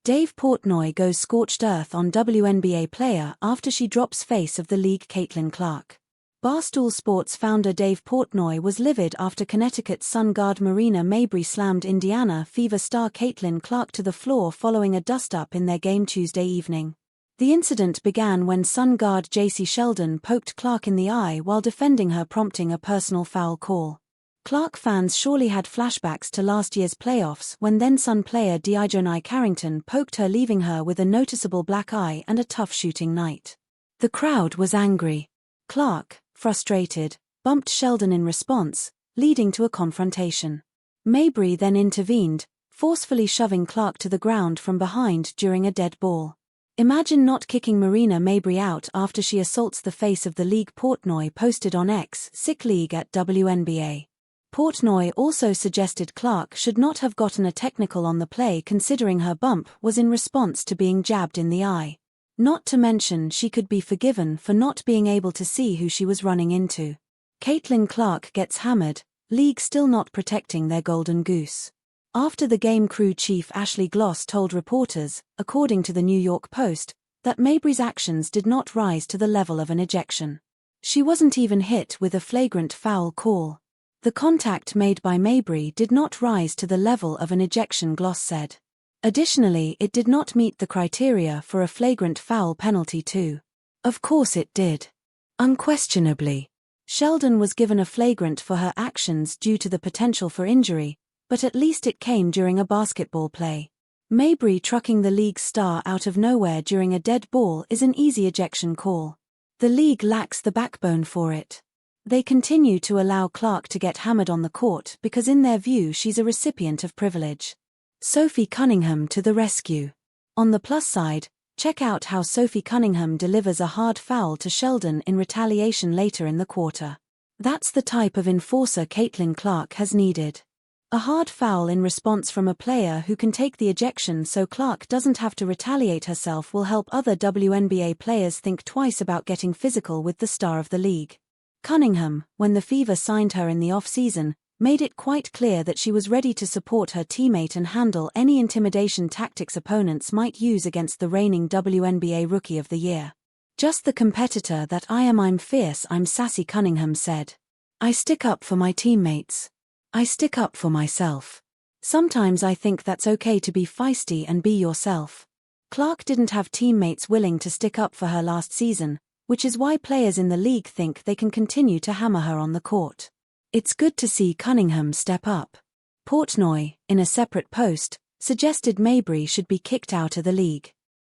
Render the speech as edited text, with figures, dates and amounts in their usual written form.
Dave Portnoy goes scorched earth on WNBA player after she drops face of the league Caitlin Clark. Barstool Sports founder Dave Portnoy was livid after Connecticut's Sun guard Marina Mabrey slammed Indiana Fever star Caitlin Clark to the floor following a dust-up in their game Tuesday evening. The incident began when Sun guard J.C. Sheldon poked Clark in the eye while defending her, prompting a personal foul call. Clark fans surely had flashbacks to last year's playoffs when then-Sun player Dijonai Carrington poked her, leaving her with a noticeable black eye and a tough shooting night. The crowd was angry. Clark, frustrated, bumped Sheldon in response, leading to a confrontation. Mabrey then intervened, forcefully shoving Clark to the ground from behind during a dead ball. Imagine not kicking Marina Mabrey out after she assaults the face of the league, Portnoy posted on X, sick league at WNBA. Portnoy also suggested Clark should not have gotten a technical on the play, considering her bump was in response to being jabbed in the eye. Not to mention she could be forgiven for not being able to see who she was running into. Caitlin Clark gets hammered, league still not protecting their golden goose. After the game, crew chief Ashley Gloss told reporters, according to the New York Post, that Mabrey's actions did not rise to the level of an ejection. She wasn't even hit with a flagrant foul call. The contact made by Mabrey did not rise to the level of an ejection, Gloss said. Additionally, it did not meet the criteria for a flagrant foul penalty too. Of course it did. Unquestionably. Sheldon was given a flagrant for her actions due to the potential for injury, but at least it came during a basketball play. Mabrey trucking the league's star out of nowhere during a dead ball is an easy ejection call. The league lacks the backbone for it. They continue to allow Clark to get hammered on the court because in their view she's a recipient of privilege. Sophie Cunningham to the rescue. On the plus side, check out how Sophie Cunningham delivers a hard foul to Sheldon in retaliation later in the quarter. That's the type of enforcer Caitlin Clark has needed. A hard foul in response from a player who can take the ejection so Clark doesn't have to retaliate herself will help other WNBA players think twice about getting physical with the star of the league. Cunningham, when the Fever signed her in the off-season, made it quite clear that she was ready to support her teammate and handle any intimidation tactics opponents might use against the reigning WNBA Rookie of the Year. Just the competitor that I am. I'm fierce, I'm sassy, Cunningham said. I stick up for my teammates. I stick up for myself. Sometimes I think that's okay to be feisty and be yourself. Clark didn't have teammates willing to stick up for her last season, which is why players in the league think they can continue to hammer her on the court. It's good to see Cunningham step up. Portnoy, in a separate post, suggested Mabrey should be kicked out of the league.